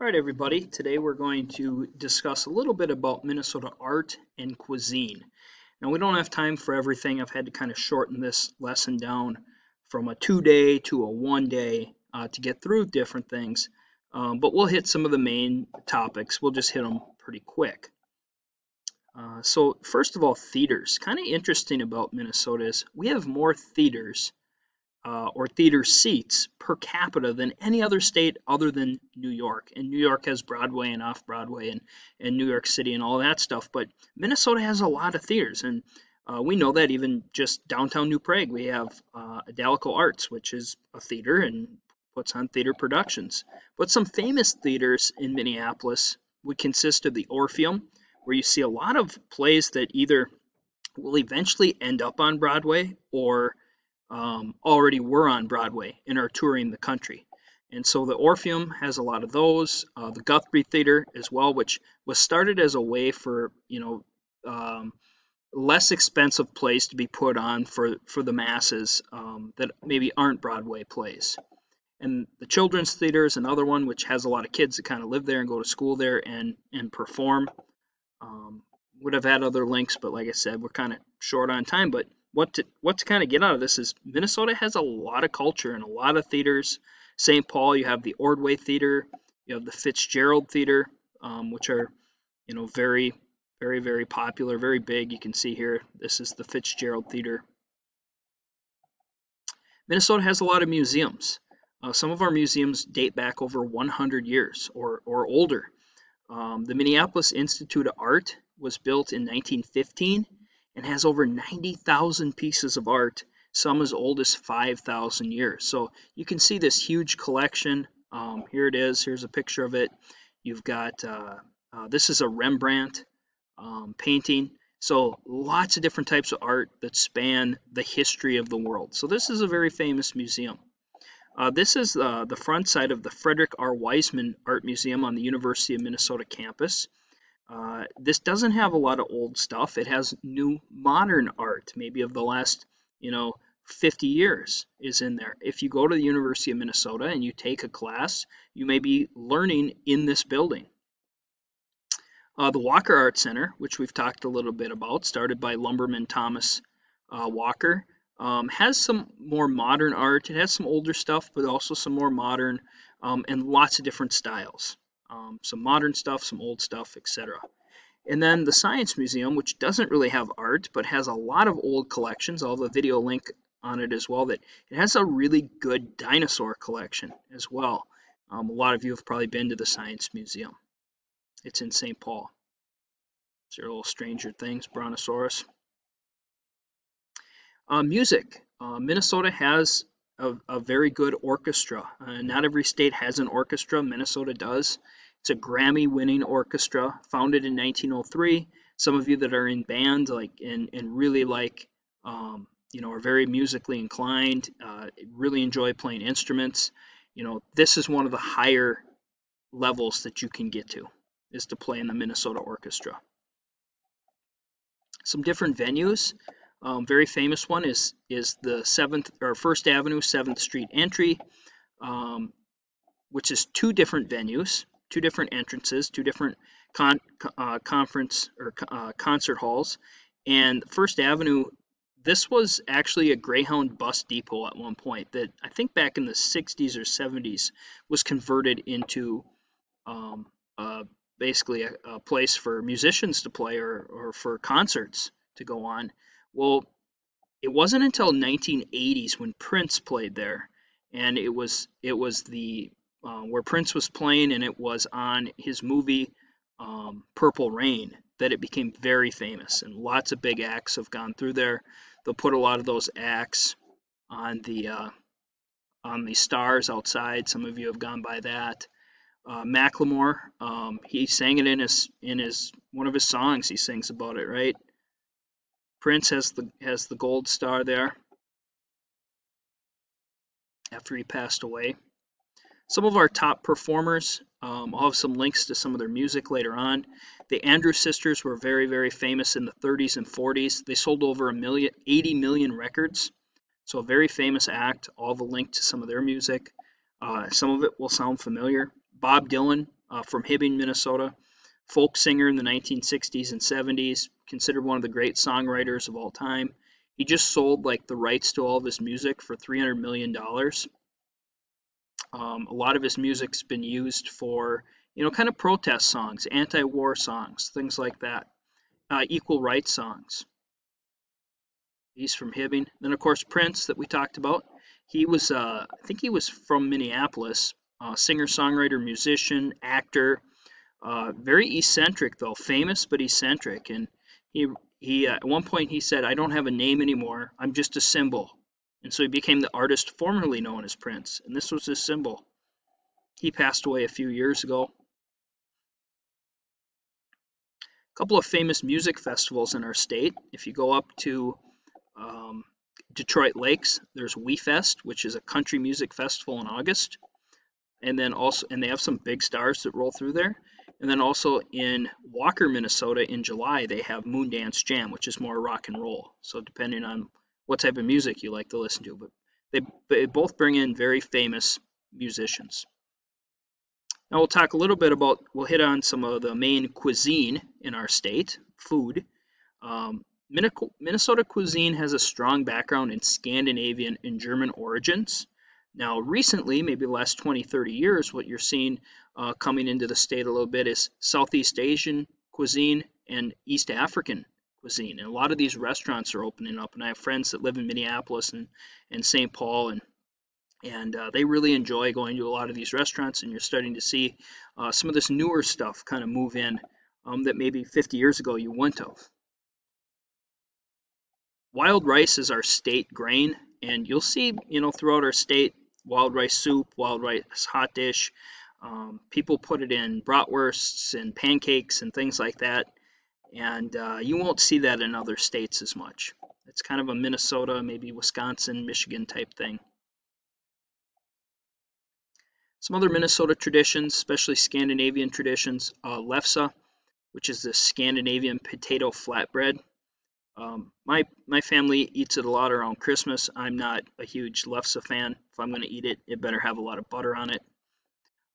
All right, everybody. Today we're going to discuss a little bit about Minnesota art and cuisine. Now, we don't have time for everything. I've had to kind of shorten this lesson down from a 2-day to a 1-day to get through different things. But we'll hit some of the main topics. We'll just hit them pretty quick. So first of all, theaters. Kind of interesting about Minnesota is we have more theaters or theater seats per capita than any other state other than New York. And New York has Broadway and off Broadway and New York City and all that stuff. But Minnesota has a lot of theaters. And we know that even just downtown New Prague, we have Adalico Arts, which is a theater and puts on theater productions. But some famous theaters in Minneapolis would consist of the Orpheum, where you see a lot of plays that either will eventually end up on Broadway or already were on Broadway and are touring the country. And so the Orpheum has a lot of those. The Guthrie Theater as well, which was started as a way for less expensive plays to be put on for the masses that maybe aren't Broadway plays. And the Children's Theater is another one which has a lot of kids that kind of live there and go to school there and perform. Would have had other links, but like I said, we're kind of short on time. But what to kind of get out of this is Minnesota has a lot of culture and a lot of theaters. St. Paul, you have the Ordway Theater, you have the Fitzgerald Theater, which are very, very, very popular, very big. You can see here, this is the Fitzgerald Theater. Minnesota has a lot of museums. Some of our museums date back over 100 years or older. The Minneapolis Institute of Art was built in 1915 and has over 90,000 pieces of art, some as old as 5,000 years. So you can see this huge collection. Here it is. Here's a picture of it. You've got, this is a Rembrandt painting. So lots of different types of art that span the history of the world. So this is a very famous museum. This is the front side of the Frederick R. Weisman Art Museum on the University of Minnesota campus. This doesn't have a lot of old stuff. It has new modern art, maybe of the last, 50 years is in there. If you go to the University of Minnesota and you take a class, you may be learning in this building. The Walker Art Center, which we've talked a little bit about, started by lumberman Thomas Walker, has some more modern art. It has some older stuff, but also some more modern and lots of different styles. Some modern stuff, some old stuff, etc. And then the Science Museum, which doesn't really have art, but has a lot of old collections. I'll have a video link on it as well. That it has a really good dinosaur collection as well. A lot of you have probably been to the Science Museum. It's in St. Paul. These are little Stranger Things, Brontosaurus. Music. Minnesota has a very good orchestra. Not every state has an orchestra. Minnesota does. It's a Grammy-winning orchestra, founded in 1903. Some of you that are in band, and really are very musically inclined, really enjoy playing instruments. This is one of the higher levels that you can get to, is to play in the Minnesota Orchestra. Some different venues. Very famous one is the First Avenue 7th Street entry, which is two different venues, two different entrances, two different conference or concert halls. And First Avenue, this was actually a Greyhound bus depot at one point that I think back in the 60s or 70s was converted into basically a place for musicians to play or for concerts to go on. Well, it wasn't until 1980s when Prince played there, and it was the where Prince was playing, and it was on his movie Purple Rain that it became very famous, and lots of big acts have gone through there. They'll put a lot of those acts on the stars outside. Some of you have gone by that. Macklemore, he sang it in his one of his songs. He sings about it, right? Prince has the gold star there after he passed away. Some of our top performers, I'll have some links to some of their music later on. The Andrews Sisters were very, very famous in the 30s and 40s. They sold over 80 million records. So a very famous act. I'll have a link to some of their music. Some of it will sound familiar. Bob Dylan from Hibbing, Minnesota. Folk singer in the 1960s and 70s, considered one of the great songwriters of all time. He just sold like the rights to all of his music for $300 million. A lot of his music's been used for, kind of protest songs, anti-war songs, things like that, equal rights songs. He's from Hibbing. Then, of course, Prince that we talked about. He was, I think he was from Minneapolis, singer, songwriter, musician, actor. Very eccentric though, famous but eccentric. And he at one point he said, "I don't have a name anymore. I'm just a symbol." And so he became the artist formerly known as Prince, and this was his symbol. He passed away a few years ago. A couple of famous music festivals in our state. If you go up to Detroit Lakes, there's WeFest, which is a country music festival in August. And then also, and they have some big stars that roll through there. And then also in Walker, Minnesota in July, they have Moondance Jam, which is more rock and roll. So depending on what type of music you like to listen to, but they both bring in very famous musicians. Now we'll talk a little bit about, we'll hit on some of the main cuisine in our state, food. Minnesota cuisine has a strong background in Scandinavian and German origins. Now recently, maybe the last 20, 30 years, what you're seeing coming into the state a little bit is Southeast Asian cuisine and East African cuisine. And a lot of these restaurants are opening up, and I have friends that live in Minneapolis and St. Paul, and they really enjoy going to a lot of these restaurants, and you're starting to see some of this newer stuff kind of move in that maybe 50 years ago you wouldn't have. Wild rice is our state grain, and you'll see, throughout our state, wild rice soup, wild rice hot dish. People put it in bratwursts and pancakes and things like that, and you won't see that in other states as much. It's kind of a Minnesota, maybe Wisconsin, Michigan type thing. Some other Minnesota traditions, especially Scandinavian traditions, lefse, which is the Scandinavian potato flatbread. My family eats it a lot around Christmas. I'm not a huge lefse fan. If I'm going to eat it, it better have a lot of butter on it.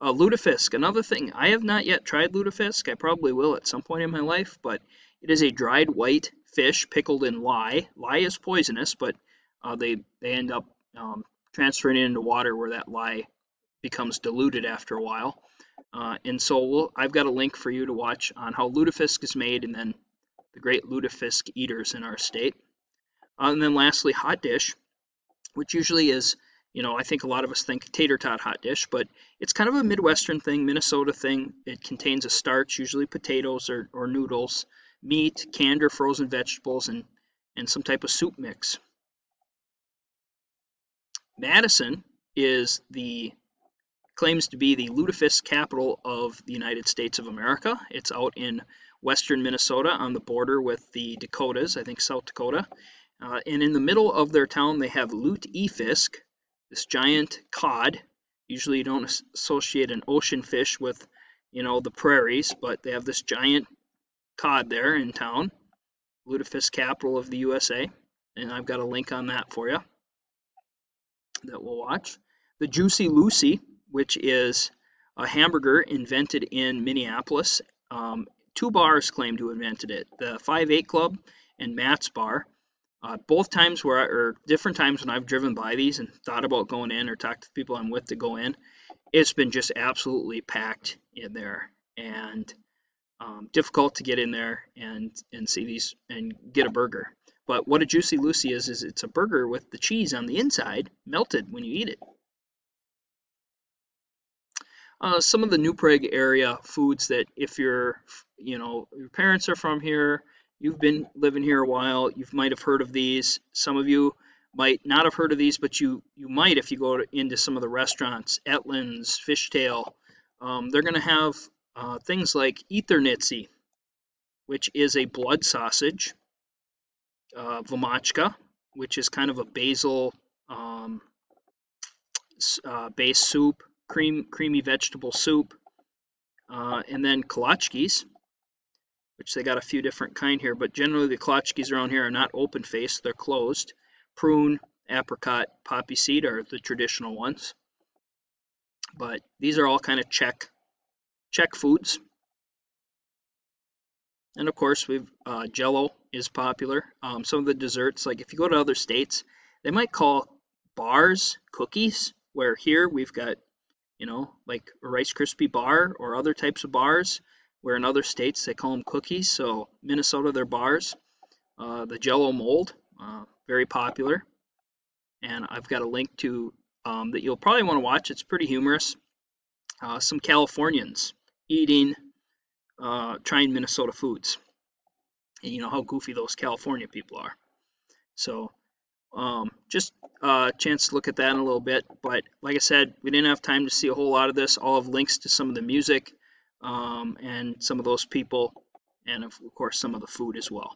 Lutefisk, another thing. I have not yet tried lutefisk. I probably will at some point in my life, but it is a dried white fish pickled in lye. Lye is poisonous, but they end up transferring it into water where that lye becomes diluted after a while. And so I've got a link for you to watch on how lutefisk is made, and then the great lutefisk eaters in our state. And then lastly, hot dish, which usually is, I think a lot of us think tater tot hot dish, but it's kind of a Midwestern thing, Minnesota thing. It contains a starch, usually potatoes or noodles, meat, canned or frozen vegetables, and some type of soup mix. Madison claims to be the lutefisk capital of the United States of America. It's out in western Minnesota on the border with the Dakotas, I think South Dakota. And in the middle of their town, they have lutefisk, this giant cod. Usually you don't associate an ocean fish with, the prairies, but they have this giant cod there in town, lutefisk capital of the USA. And I've got a link on that for you that we'll watch. The Juicy Lucy, which is a hamburger invented in Minneapolis. Two bars claim to have invented it, the 5-8 Club and Matt's Bar. Both times or different times when I've driven by these and thought about going in or talked to the people I'm with to go in, it's been just absolutely packed in there, and difficult to get in there and see these and get a burger. But what a Juicy Lucy is it's a burger with the cheese on the inside melted when you eat it. Some of the New Prague area foods that if your parents are from here, you've been living here a while, you might have heard of these. Some of you might not have heard of these, but you might if you go into some of the restaurants, Etlin's, Fishtail. They're going to have things like Eternitzy, which is a blood sausage, Vomachka, which is kind of a basil based soup, creamy vegetable soup, and then kolachkis, which they got a few different kind here, but generally the kolachkis around here are not open faced, they're closed. Prune, apricot, poppy seed are the traditional ones, but these are all kind of Czech Czech foods. And of course, we've jello is popular. Some of the desserts, like if you go to other states, they might call bars cookies, where here we've got, like a Rice Krispie bar or other types of bars, where in other states they call them cookies. So Minnesota, they're bars. The jello mold, very popular. And I've got a link to that you'll probably want to watch. It's pretty humorous. Some Californians eating, trying Minnesota foods. And you know how goofy those California people are. So just a chance to look at that in a little bit. But like I said, we didn't have time to see a whole lot of this. I'll have links to some of the music and some of those people, and of course some of the food as well.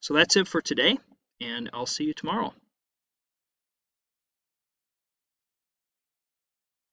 So that's it for today, and I'll see you tomorrow.